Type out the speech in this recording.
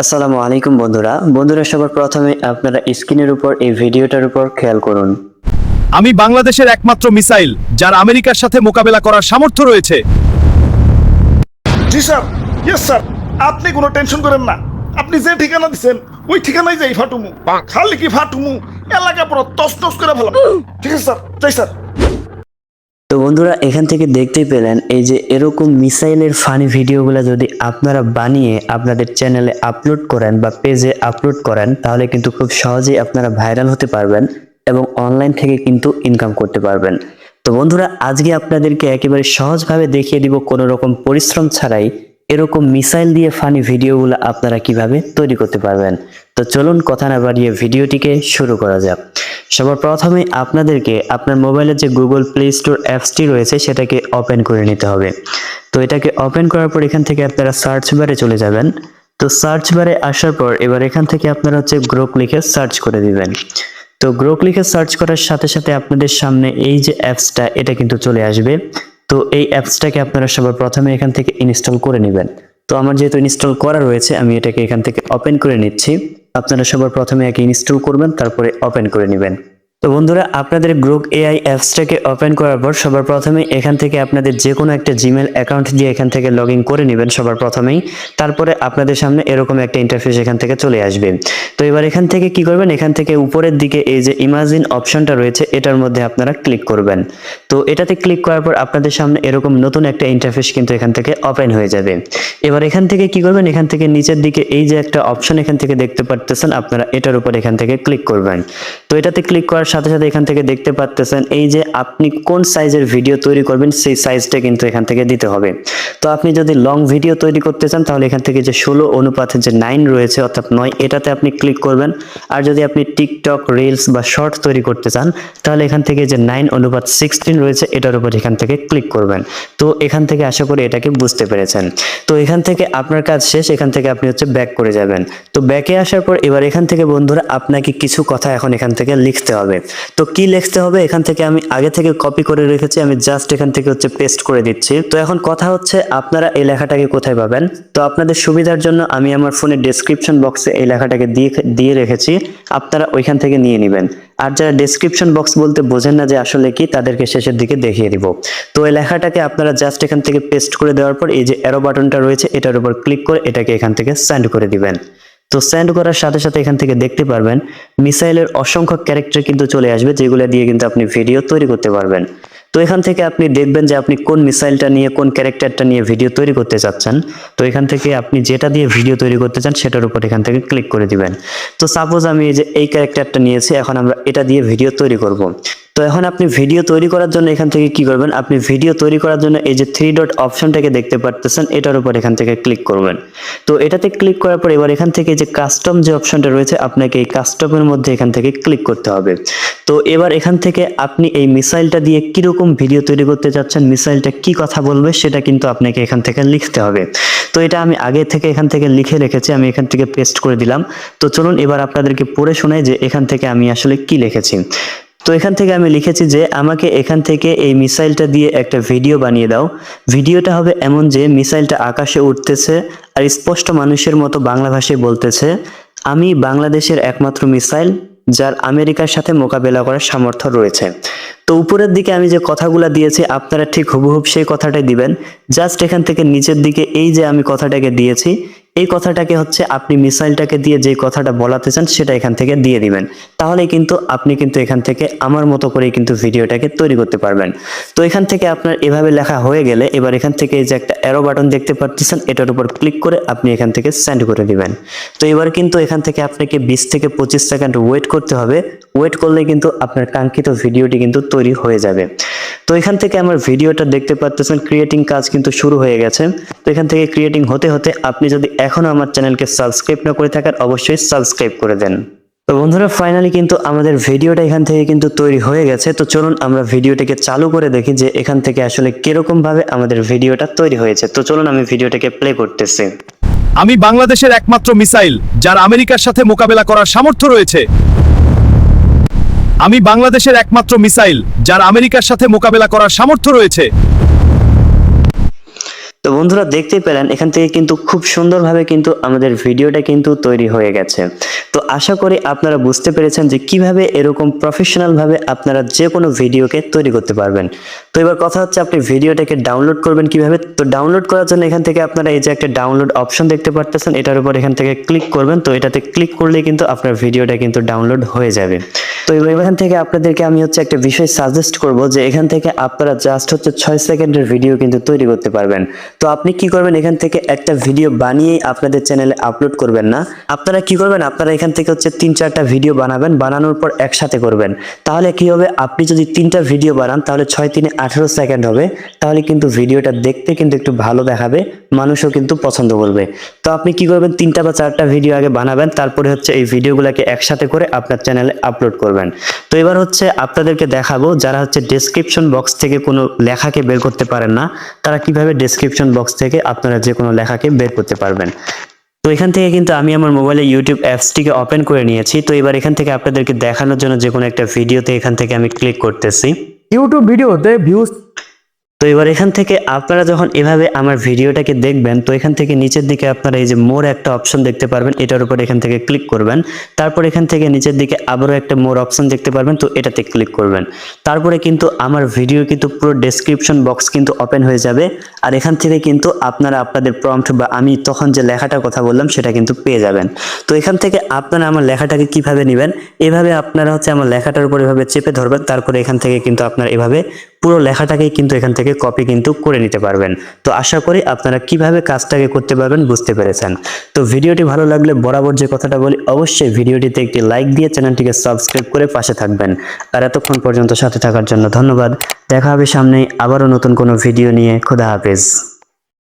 আসসালামু আলাইকুম বন্ধুরা সবার প্রথমে আপনারা স্ক্রিনের উপর এই ভিডিওটার উপর খেয়াল করুন। আমি বাংলাদেশের একমাত্র মিসাইল যার আমেরিকার সাথে মোকাবেলা করার সামর্থ্য রয়েছে। জি স্যার, ইয়েস স্যার, আপনি কোনো টেনশন করেন না। আপনি যে ঠিকানা দিচ্ছেন ওই ঠিকানায় যাই ফাটুমু, খালি কি ফাটুমু, এলাকা পুরো তছনছ করে ফেলাম। ঠিক আছে স্যার, যাই স্যার। তো বন্ধুরা এখান থেকে দেখতেই পেলেন এই যে এরকম মিসাইলের ফানি ভিডিওগুলো যদি আপনারা বানিয়ে আপনাদের চ্যানেলে আপলোড করেন বা পেজে আপলোড করেন তাহলে কিন্তু খুব সহজেই আপনারা ভাইরাল হতে পারবেন এবং অনলাইন থেকে কিন্তু ইনকাম করতে পারবেন। তো বন্ধুরা আজকে আপনাদেরকে একেবারে সহজভাবে দেখিয়ে দিব কোনো রকম পরিশ্রম ছাড়াই এরকম মিসাইল দিয়ে ফানি ভিডিওগুলো আপনারা কিভাবে তৈরি করতে পারবেন। তো চলুন কথা না বাড়িয়ে ভিডিওটিকে শুরু করা যাক। সবার প্রথমে আপনাদেরকে আপনার মোবাইলে যে গুগল প্লে স্টোর অ্যাপসটি রয়েছে সেটাকে ওপেন করে নিতে হবে। তো এটাকে ওপেন করার পর এখান থেকে আপনারা সার্চ বারে চলে যাবেন। তো সার্চ বারে আসার পর এবার এখান থেকে আপনারা গ্রোক লিখে সার্চ করে দিবেন। তো গ্রোক লিখে সার্চ করার সাথে সাথে আপনাদের সামনে এই যে অ্যাপসটা এটা কিন্তু চলে আসবে। তো এই অ্যাপসটাকে আপনারা সবার প্রথমে এখান থেকে ইনস্টল করে নেবেন। তো আমার যেহেতু ইনস্টল করা রয়েছে আমি এটাকে এখান থেকে ওপেন করে নিচ্ছি। আপনারা সবার প্রথমে একে ইনস্টল করবেন, তারপরে ওপেন করে নেবেন। তো বন্ধুরা আপনাদের গ্রোক এআই অ্যাপসটাকে ওপেন করার পর সবার প্রথমে এখান থেকে আপনাদের যে কোনো একটা জিমেল অ্যাকাউন্ট দিয়ে এখান থেকে লগ ইন করে নেবেন সবার প্রথমেই। তারপরে আপনাদের সামনে এরকম একটা ইন্টারফেস এখান থেকে চলে আসবে। তো এবার এখান থেকে কি করবেন, এখান থেকে উপরের দিকে এই যে ইমাজিন অপশনটা রয়েছে এটার মধ্যে আপনারা ক্লিক করবেন। তো এটাতে ক্লিক করার পর আপনাদের সামনে এরকম নতুন একটা ইন্টারফেস কিন্তু এখান থেকে ওপেন হয়ে যাবে। এবার এখান থেকে কি করবেন, এখান থেকে নিচের দিকে এই যে একটা অপশন এখান থেকে দেখতে পারতেছেন আপনারা এটার উপর এখান থেকে ক্লিক করবেন। তো এটাতে ক্লিক করার সাথে সাথে এখান থেকে দেখতে পাচ্ছেন এই যে আপনি কোন সাইজের ভিডিও তৈরি করবেন সেই সাইজটা কিন্তু এখান থেকে দিতে হবে। তো আপনি যদি লং ভিডিও তৈরি করতে চান তাহলে এখান থেকে যে 16 অনুপাতে যে 9 রয়েছে অর্থাৎ 9 এটাতে আপনি ক্লিক করবেন। আর যদি আপনি টিকটক রিলস বা শর্ট তৈরি করতে চান তাহলে এখান থেকে যে 9 অনুপাত 16 রয়েছে এটার উপর এখান থেকে ক্লিক করবেন। তো এখান থেকে আশা করি এটাকে বুঝতে পেরেছেন। তো এখান থেকে আপনার কাজ শেষ, এখান থেকে আপনি ব্যাক করে যাবেন। তো ব্যাকে আসার পর এবার এখান থেকে বন্ধুরা আপনাকে কিছু কথা এখন এখান থেকে লিখতে হবে। তো কি লিখতে হবে, এখান থেকে আমি আগে থেকে কপি করে রেখেছি, আমি জাস্ট এখান থেকে পেস্ট করে দিচ্ছি। তো এখন কথা হচ্ছে আপনারা এই লেখাটাকে কোথায় পাবেন। তো আপনাদের সুবিধার জন্য আমি আমার ফোনের ডেসক্রিপশন বক্সে এই লেখাটাকে দিয়ে রেখেছি, আপনারা ওইখান থেকে নিয়ে নেবেন। আর যারা ডেসক্রিপশন বক্স বলতে বোঝেন না যে আসলে কি, তাদেরকে শেষের দিকে দেখিয়ে দিব। তো এই লেখাটাকে আপনারা জাস্ট এখান থেকে পেস্ট করে দেওয়ার পর এই যে অ্যারো বাটনটা রয়েছে এটার উপর ক্লিক করে এটাকে এখান থেকে সেন্ড করে দিবেন। তো সেন্ড করার সাথে সাথে এখান থেকে দেখতে পারবেন মিসাইলের অসংখ্য ক্যারেক্টার কিন্তু চলে আসবে, যেগুলো দিয়ে কিন্তু আপনি ভিডিও তৈরি করতে পারবেন। তো এখান থেকে আপনি দেখবেন যে আপনি কোন মিসাইলটা নিয়ে কোন ক্যারেক্টারটা নিয়ে ভিডিও তৈরি করতে চাচ্ছেন। তো এখান থেকে আপনি যেটা দিয়ে ভিডিও তৈরি করতে চান সেটার উপর এখান থেকে ক্লিক করে দিবেন। তো সাপোজ আমি এই যে এই ক্যারেক্টারটা নিয়েছি, এখন আমরা এটা দিয়ে ভিডিও তৈরি করব। তো এখন আপনি ভিডিও তৈরি করার জন্য এখান থেকে কি করবেন, আপনি ভিডিও তৈরি করার জন্য এই যে 3 ডট অপশনটাকে দেখতে পারতেছেন এটার উপর এখান থেকে ক্লিক করবেন। তো এটাতে ক্লিক করার পর এবার এখান থেকে যে কাস্টম যে অপশনটা রয়েছে আপনাকে এই কাস্টমের মধ্যে এখান থেকে ক্লিক করতে হবে। তো এবার এখান থেকে আপনি এই মিসাইলটা দিয়ে কিরকম ভিডিও তৈরি করতে চাচ্ছেন, মিসাইলটা কি কথা বলবে সেটা কিন্তু আপনাকে এখান থেকে লিখতে হবে। তো এটা আমি আগে থেকে এখান থেকে লিখে রেখেছি, আমি এখান থেকে পেস্ট করে দিলাম। তো চলুন এবার আপনাদেরকে পড়ে শোনাই যে এখান থেকে আমি আসলে কি লিখেছি। তো এখান থেকে আমি লিখেছি যে আমাকে এখান থেকে এই মিসাইলটা দিয়ে একটা ভিডিও বানিয়ে দাও। ভিডিওটা হবে এমন যে মিসাইলটা আকাশে উঠতেছে আর স্পষ্ট মানুষের মতো বাংলা ভাষায় বলতেছে, আমি বাংলাদেশের একমাত্র মিসাইল যার আমেরিকার সাথে মোকাবেলা করার সামর্থ্য রয়েছে। তো উপরের দিকে আমি যে কথাগুলো দিয়েছি আপনারা ঠিক হুবহুব সেই কথাটাই দিবেন। জাস্ট এখান থেকে নিচের দিকে এই যে আমি কথাটাকে দিয়েছি এই কথাটাকে আপনি মিসাইলটাকে দিয়ে যে কথাটা বলাতে চান সেটা এখান থেকে দিয়ে দিবেন। তাহলে কিন্তু আপনি কিন্তু এখান থেকে আমার মতো করে কিন্তু ভিডিওটাকে তৈরি করতে পারবেন। তো এখান থেকে আপনার এভাবে লেখা হয়ে গেলে এবার এখান থেকে এই যে একটা অ্যারো বাটন দেখতে পাচ্ছেন এটার উপর ক্লিক করে আপনি এখান থেকে সেন্ড করে দিবেন। তো এবার কিন্তু এখান থেকে আপনাকে 20 থেকে 25 সেকেন্ড ওয়েট করতে হবে। ওয়েট করলে কিন্তু আপনার কাঙ্ক্ষিত ভিডিওটি কিন্তু তৈরি হয়ে যাবে। তো এখান থেকে আমার ভিডিওটা দেখতে পাচ্ছেন ক্রিয়েটিং কাজ কিন্তু শুরু হয়ে গেছে। তো এখান থেকে ক্রিয়েটিং হতে হতে আপনি যদি এখনো আমার চ্যানেলকে সাবস্ক্রাইব না করে থাকেন অবশ্যই সাবস্ক্রাইব করে দেন। তো বন্ধুরা ফাইনালি কিন্তু আমাদের ভিডিওটা এখান থেকে কিন্তু তৈরি হয়ে গেছে। তো চলুন আমরা ভিডিওটাকে চালু করে দেখি যে এখান থেকে আসলে কিরকম ভাবে আমাদের ভিডিওটা তৈরি হয়েছে। তো চলুন আমি ভিডিওটাকে প্লে করতেছি। আমি বাংলাদেশের একমাত্র মিসাইল যার আমেরিকার সাথে মোকাবেলা করার সামর্থ্য রয়েছে। আমি বাংলাদেশের একমাত্র মিসাইল যার আমেরিকার সাথে মোকাবেলা করার সামর্থ্য রয়েছে। তো বন্ধুরা দেখতেই পেলেন এখান থেকে কিন্তু খুব সুন্দরভাবে কিন্তু আমাদের ভিডিওটা কিন্তু তৈরি হয়ে গেছে। তো আশা করি আপনারা বুঝতে পেরেছেন যে কিভাবে এরকম প্রফেশনাল ভাবে আপনারা যে কোনো ভিডিওকে তৈরি করতে পারবেন। তো এবার কথা হচ্ছে আপনি ভিডিওটাকে ডাউনলোড করবেন কিভাবে। তো ডাউনলোড করার জন্য এখান থেকে আপনারা এই যে একটা ডাউনলোড অপশন দেখতে পারতেছেন, এটার উপর এখান থেকে ক্লিক করবেন। তো এটাতে ক্লিক করলে কিন্তু আপনার ভিডিওটা কিন্তু ডাউনলোড হয়ে যাবে। তো এখান থেকে আপনাদেরকে আমি হচ্ছে একটা বিষয় সাজেস্ট করব যে এখান থেকে আপনারা জাস্ট হচ্ছে 6 সেকেন্ডের ভিডিও কিন্তু তৈরি করতে পারবেন। তো আপনি কি করবেন, এখান থেকে একটা ভিডিও বানিয়ে আপনাদের চ্যানেলে আপলোড করবেন না, আপনারা কি করবেন, আপনারা এখান থেকে হচ্ছে 3-4টা ভিডিও বানাবেন, বানানোর পর একসাথে করবেন। তাহলে কি হবে, আপনি যদি 3টা ভিডিও বানান তাহলে 6×3=18 সেকেন্ড হবে, তাহলে কিন্তু ভিডিওটা দেখতে কিন্তু একটু ভালো দেখাবে, মানুষও কিন্তু পছন্দ করবে। তো আপনি কি করবেন, 3টা বা 4টা ভিডিও আগে বানাবেন, তারপরে হচ্ছে এই ভিডিওগুলোকে একসাথে করে আপনার চ্যানেলে আপলোড করবেন। তো এবার হচ্ছে আপনাদেরকে দেখাবো যারা হচ্ছে ডেসক্রিপশন বক্স থেকে কোনো লেখাকে বের করতে পারেন না, তারা কিভাবে ডেসক্রিপশন বক্স থেকে আপনারা যে কোনো লেখাকে বের করতে পারবেন। তো এখান থেকে কিন্তু আমি আমার মোবাইলে ইউটিউব অ্যাপসটিকে ওপেন করে নিয়েছি। তো এবার এখান থেকে আপনাদেরকে দেখানোর জন্য যে কোনো একটা ভিডিওতে এখান থেকে আমি ক্লিক করতেছি। ইউটিউব ভিডিওতে ভিউজ। তো এবার এখান থেকে আপনারা যখন এভাবে আমার ভিডিওটাকে দেখবেন, তো এখান থেকে নিচের দিকে আপনারা এই যে মোর একটা অপশন দেখতে পারবেন, এটার উপর এখান থেকে ক্লিক করবেন। তারপর এখান থেকে নিচের দিকে আবারও একটা মোর অপশন দেখতে পারবেন, তো এটাতে ক্লিক করবেন। তারপরে কিন্তু আমার ভিডিও কিন্তু পুরো ডেসক্রিপশন বক্স কিন্তু ওপেন হয়ে যাবে। আর এখান থেকে কিন্তু আপনারা আপনাদের প্রম্পট বা আমি তখন যে লেখাটার কথা বললাম সেটা কিন্তু পেয়ে যাবেন। তো এখান থেকে আপনারা আমার লেখাটাকে কিভাবে নেবেন, এভাবে আপনারা হচ্ছে আমার লেখাটার উপর এভাবে চেপে ধরবেন, তারপরে এখান থেকে কিন্তু আপনারা এভাবে পুরো লেখাটাকেই কিন্তু এখান থেকে কপি কিন্তু করে নিতে পারবেন। তো আশা করি আপনারা কিভাবে কাজটাকে করতে পারবেন বুঝতে পেরেছেন। তো ভিডিওটি ভালো লাগলে বরাবর যে কথাটা বলি, অবশ্যই ভিডিওটিতে একটি লাইক দিয়ে চ্যানেলটিকে সাবস্ক্রাইব করে পাশে থাকবেন। আর এতক্ষণ পর্যন্ত সাথে থাকার জন্য ধন্যবাদ। দেখা হবে সামনে আবারও নতুন কোনো ভিডিও নিয়ে। খোদা হাফেজ।